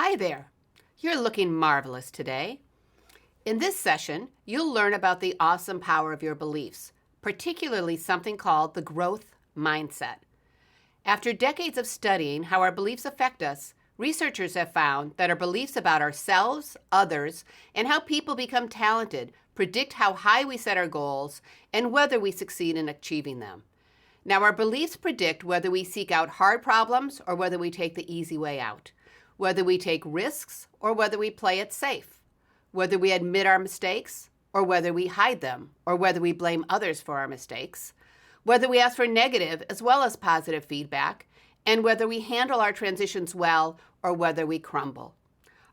Hi there. You're looking marvelous today. In this session, you'll learn about the awesome power of your beliefs, particularly something called the growth mindset. After decades of studying how our beliefs affect us, researchers have found that our beliefs about ourselves, others, and how people become talented predict how high we set our goals and whether we succeed in achieving them. Now, our beliefs predict whether we seek out hard problems or whether we take the easy way out, whether we take risks or whether we play it safe, whether we admit our mistakes or whether we hide them, or whether we blame others for our mistakes, whether we ask for negative as well as positive feedback, and whether we handle our transitions well or whether we crumble.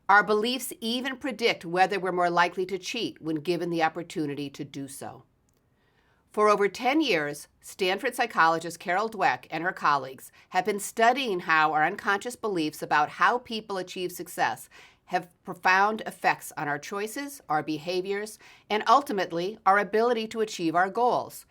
Our beliefs even predict whether we're more likely to cheat when given the opportunity to do so. For over 10 years, Stanford psychologist Carol Dweck and her colleagues have been studying how our unconscious beliefs about how people achieve success have profound effects on our choices, our behaviors, and ultimately our ability to achieve our goals.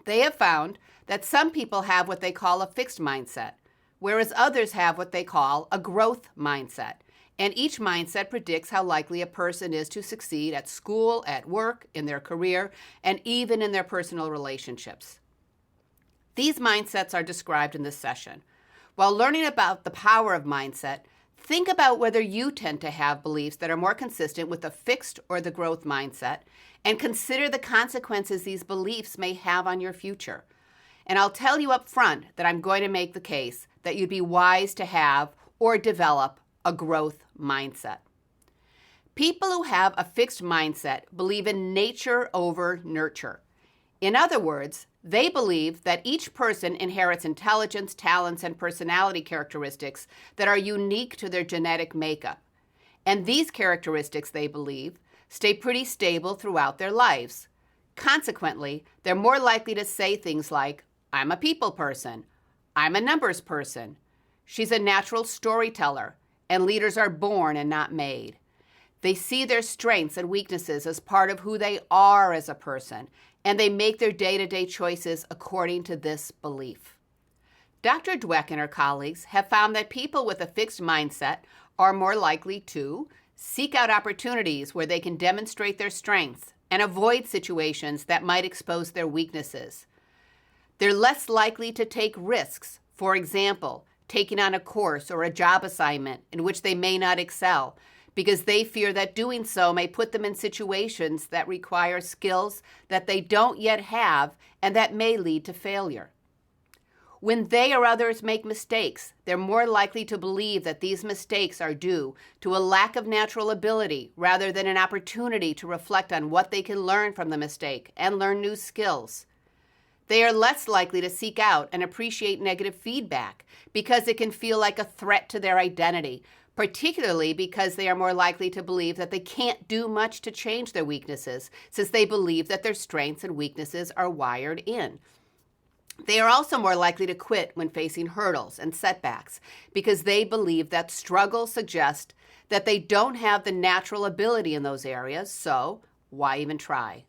They have found that some people have what they call a fixed mindset, whereas others have what they call a growth mindset. And each mindset predicts how likely a person is to succeed at school, at work, in their career, and even in their personal relationships. These mindsets are described in this session. While learning about the power of mindset, think about whether you tend to have beliefs that are more consistent with the fixed or the growth mindset, and consider the consequences these beliefs may have on your future. And I'll tell you up front that I'm going to make the case that you'd be wise to have or develop a growth mindset. People who have a fixed mindset believe in nature over nurture. In other words, they believe that each person inherits intelligence, talents, and personality characteristics that are unique to their genetic makeup. And these characteristics, they believe, stay pretty stable throughout their lives. Consequently, they're more likely to say things like, "I'm a people person," "I'm a numbers person," "she's a natural storyteller," and "leaders are born and not made." They see their strengths and weaknesses as part of who they are as a person, and they make their day-to-day choices according to this belief. Dr. Dweck and her colleagues have found that people with a fixed mindset are more likely to seek out opportunities where they can demonstrate their strengths and avoid situations that might expose their weaknesses. They're less likely to take risks, for example, taking on a course or a job assignment in which they may not excel, because they fear that doing so may put them in situations that require skills that they don't yet have and that may lead to failure. When they or others make mistakes, they're more likely to believe that these mistakes are due to a lack of natural ability rather than an opportunity to reflect on what they can learn from the mistake and learn new skills. They are less likely to seek out and appreciate negative feedback because it can feel like a threat to their identity, particularly because they are more likely to believe that they can't do much to change their weaknesses, since they believe that their strengths and weaknesses are wired in. They are also more likely to quit when facing hurdles and setbacks because they believe that struggles suggest that they don't have the natural ability in those areas, so why even try?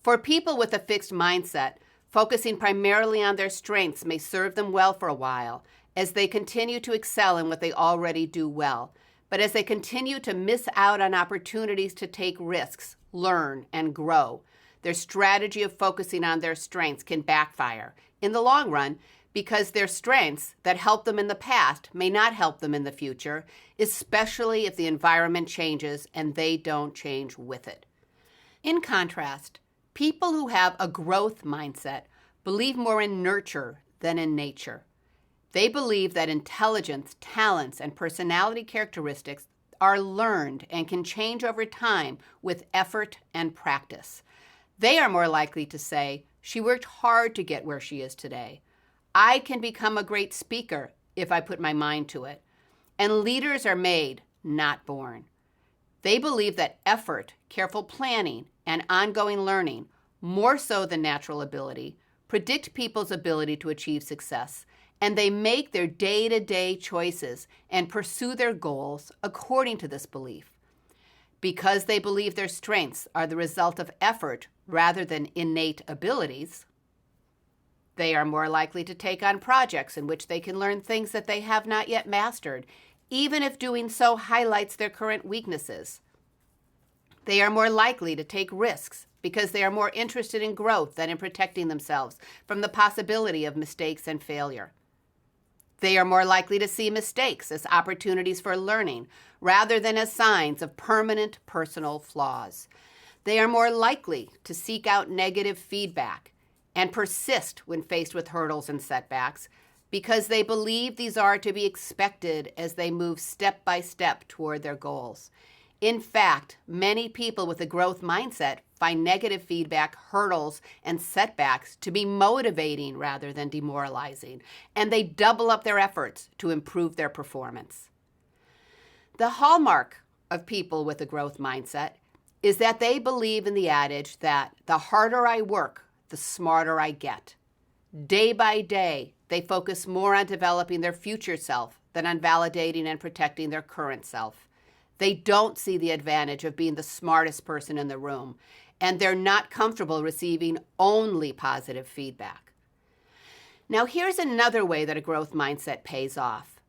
For people with a fixed mindset, focusing primarily on their strengths may serve them well for a while as they continue to excel in what they already do well. But as they continue to miss out on opportunities to take risks, learn, and grow, their strategy of focusing on their strengths can backfire in the long run because their strengths that helped them in the past may not help them in the future, especially if the environment changes and they don't change with it. In contrast, people who have a growth mindset believe more in nurture than in nature. They believe that intelligence, talents, and personality characteristics are learned and can change over time with effort and practice. They are more likely to say, "She worked hard to get where she is today. I can become a great speaker if I put my mind to it." And leaders are made, not born. They believe that effort, careful planning, and ongoing learning, more so than natural ability, predict people's ability to achieve success, and they make their day-to-day choices and pursue their goals according to this belief. Because they believe their strengths are the result of effort rather than innate abilities, they are more likely to take on projects in which they can learn things that they have not yet mastered even if doing so highlights their current weaknesses. They are more likely to take risks because they are more interested in growth than in protecting themselves from the possibility of mistakes and failure. They are more likely to see mistakes as opportunities for learning rather than as signs of permanent personal flaws. They are more likely to seek out negative feedback and persist when faced with hurdles and setbacks because they believe these are to be expected as they move step by step toward their goals. In fact, many people with a growth mindset find negative feedback, hurdles, and setbacks to be motivating rather than demoralizing, and they double up their efforts to improve their performance. The hallmark of people with a growth mindset is that they believe in the adage that the harder I work, the smarter I get. Day by day, they focus more on developing their future self than on validating and protecting their current self. They don't see the advantage of being the smartest person in the room, and they're not comfortable receiving only positive feedback. Now, here's another way that a growth mindset pays off.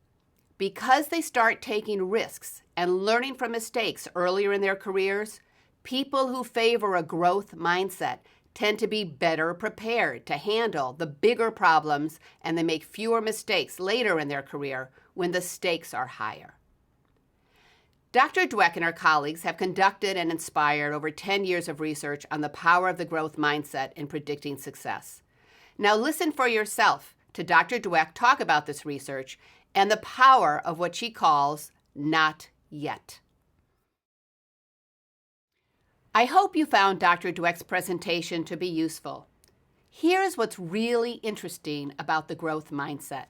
Because they start taking risks and learning from mistakes earlier in their careers, people who favor a growth mindset tend to be better prepared to handle the bigger problems, and they make fewer mistakes later in their career when the stakes are higher. Dr. Dweck and her colleagues have conducted and inspired over 10 years of research on the power of the growth mindset in predicting success. Now listen for yourself to Dr. Dweck talk about this research and the power of what she calls not yet. I hope you found Dr. Dweck's presentation to be useful. Here's what's really interesting about the growth mindset.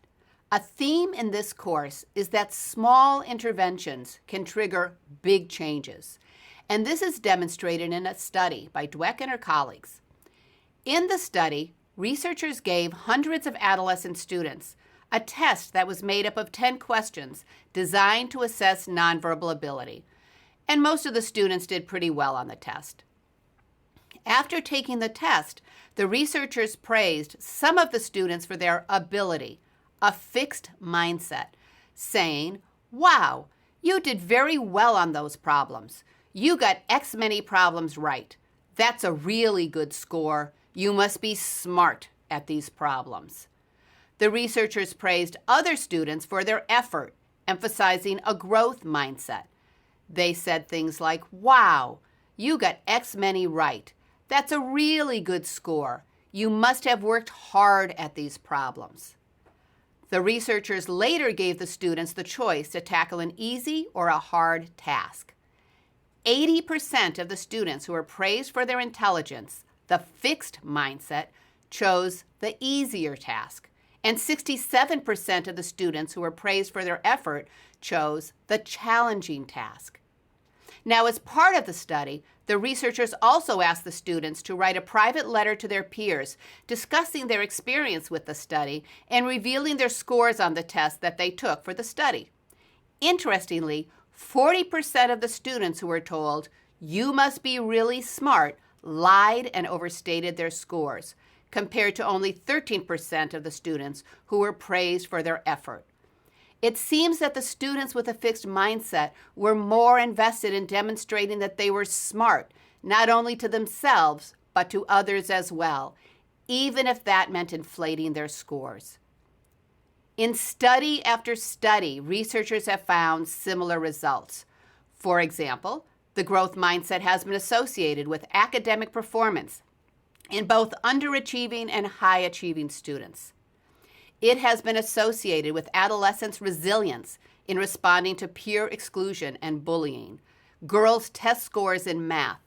A theme in this course is that small interventions can trigger big changes, and this is demonstrated in a study by Dweck and her colleagues. In the study, researchers gave hundreds of adolescent students a test that was made up of 10 questions designed to assess nonverbal ability, and most of the students did pretty well on the test. After taking the test, the researchers praised some of the students for their ability, a fixed mindset, saying, "Wow, you did very well on those problems. You got X many problems right. That's a really good score. You must be smart at these problems." The researchers praised other students for their effort, emphasizing a growth mindset. They said things like, "Wow, you got X many right. That's a really good score. You must have worked hard at these problems." The researchers later gave the students the choice to tackle an easy or a hard task. 80% of the students who were praised for their intelligence, the fixed mindset, chose the easier task, and 67% of the students who were praised for their effort chose the challenging task. Now, as part of the study, the researchers also asked the students to write a private letter to their peers discussing their experience with the study and revealing their scores on the test that they took for the study. Interestingly, 40% of the students who were told, "You must be really smart," lied and overstated their scores, compared to only 13% of the students who were praised for their effort. It seems that the students with a fixed mindset were more invested in demonstrating that they were smart, not only to themselves, but to others as well, even if that meant inflating their scores. In study after study, researchers have found similar results. For example, the growth mindset has been associated with academic performance in both underachieving and high-achieving students. It has been associated with adolescents' resilience in responding to peer exclusion and bullying, girls' test scores in math,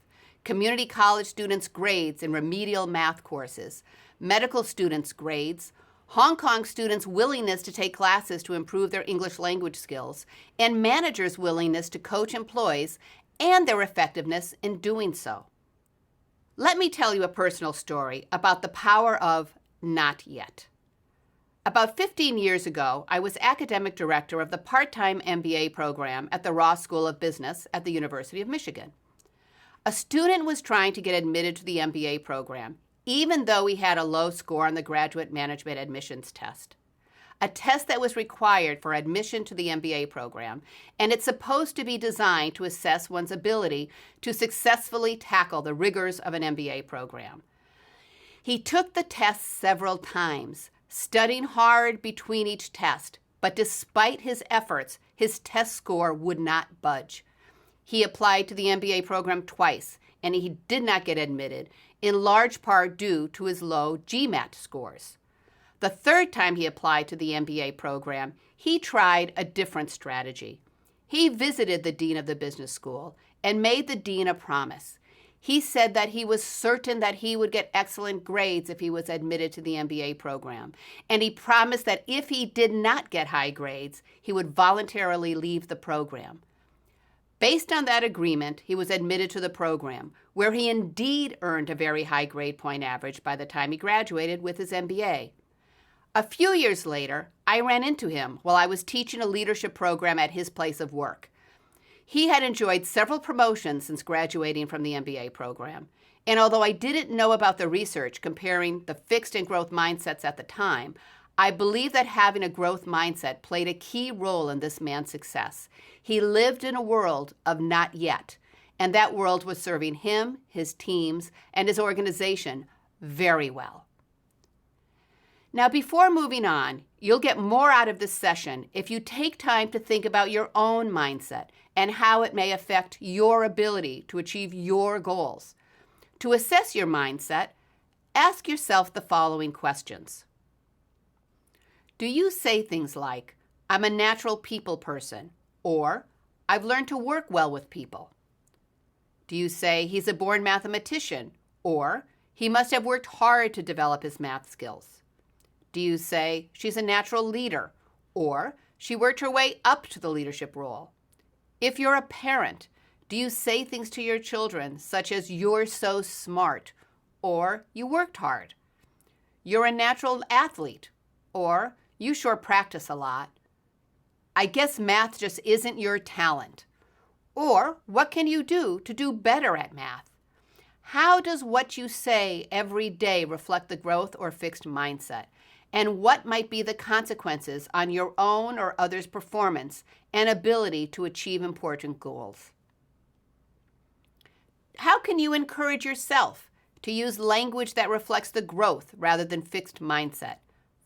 community college students' grades in remedial math courses, medical students' grades, Hong Kong students' willingness to take classes to improve their English language skills, and managers' willingness to coach employees and their effectiveness in doing so. Let me tell you a personal story about the power of not yet. About 15 years ago, I was academic director of the part-time MBA program at the Ross School of Business at the University of Michigan. A student was trying to get admitted to the MBA program, even though he had a low score on the graduate management admissions test. a test that was required for admission to the MBA program, and it's supposed to be designed to assess one's ability to successfully tackle the rigors of an MBA program. He took the test several times, studying hard between each test, but despite his efforts, his test score would not budge. He applied to the MBA program twice, and he did not get admitted, in large part due to his low GMAT scores. The third time he applied to the MBA program, he tried a different strategy. He visited the dean of the business school and made the dean a promise. He said that he was certain that he would get excellent grades if he was admitted to the MBA program, and he promised that if he did not get high grades, he would voluntarily leave the program. Based on that agreement, he was admitted to the program, where he indeed earned a very high grade point average by the time he graduated with his MBA. A few years later, I ran into him while I was teaching a leadership program at his place of work. He had enjoyed several promotions since graduating from the MBA program, and although I didn't know about the research comparing the fixed and growth mindsets at the time, I believe that having a growth mindset played a key role in this man's success. He lived in a world of not yet, and that world was serving him, his teams, and his organization very well. Now, before moving on, you'll get more out of this session if you take time to think about your own mindset and how it may affect your ability to achieve your goals. To assess your mindset, ask yourself the following questions. Do you say things like, "I'm a natural people person," or "I've learned to work well with people"? Do you say he's a born mathematician, or he must have worked hard to develop his math skills? Do you say she's a natural leader, or she worked her way up to the leadership role? If you're a parent, do you say things to your children such as "you're so smart," or "you worked hard"? "You're a natural athlete," or "you sure practice a lot"? "I guess math just isn't your talent." Or what can you do to do better at math? How does what you say every day reflect the growth or fixed mindset? And what might be the consequences on your own or others' performance and ability to achieve important goals? How can you encourage yourself to use language that reflects the growth rather than fixed mindset?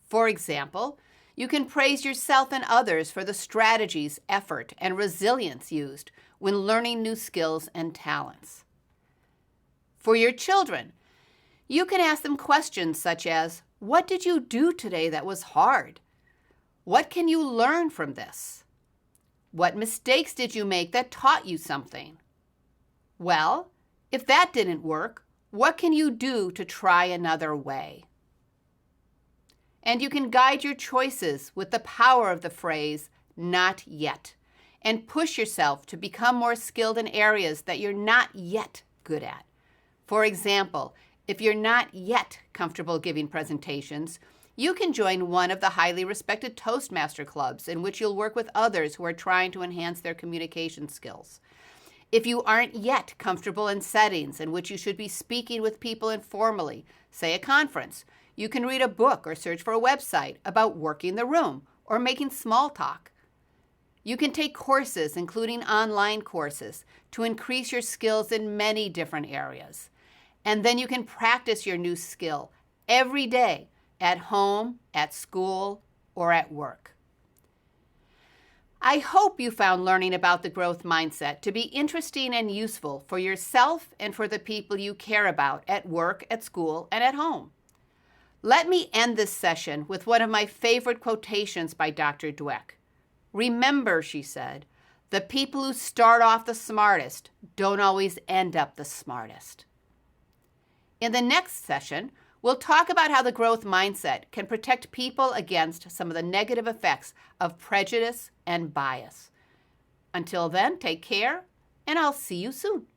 For example, you can praise yourself and others for the strategies, effort, and resilience used when learning new skills and talents. For your children, you can ask them questions such as, "What did you do today that was hard? What can you learn from this? What mistakes did you make that taught you something? Well, if that didn't work, what can you do to try another way?" And you can guide your choices with the power of the phrase, "not yet," and push yourself to become more skilled in areas that you're not yet good at. For example, if you're not yet comfortable giving presentations, you can join one of the highly respected Toastmaster clubs in which you'll work with others who are trying to enhance their communication skills. If you aren't yet comfortable in settings in which you should be speaking with people informally, say a conference, you can read a book or search for a website about working the room or making small talk. You can take courses, including online courses, to increase your skills in many different areas. And then you can practice your new skill every day at home, at school, or at work. I hope you found learning about the growth mindset to be interesting and useful for yourself and for the people you care about at work, at school, and at home. Let me end this session with one of my favorite quotations by Dr. Dweck. "Remember," she said, "the people who start off the smartest don't always end up the smartest." In the next session, we'll talk about how the growth mindset can protect people against some of the negative effects of prejudice and bias. Until then, take care, and I'll see you soon.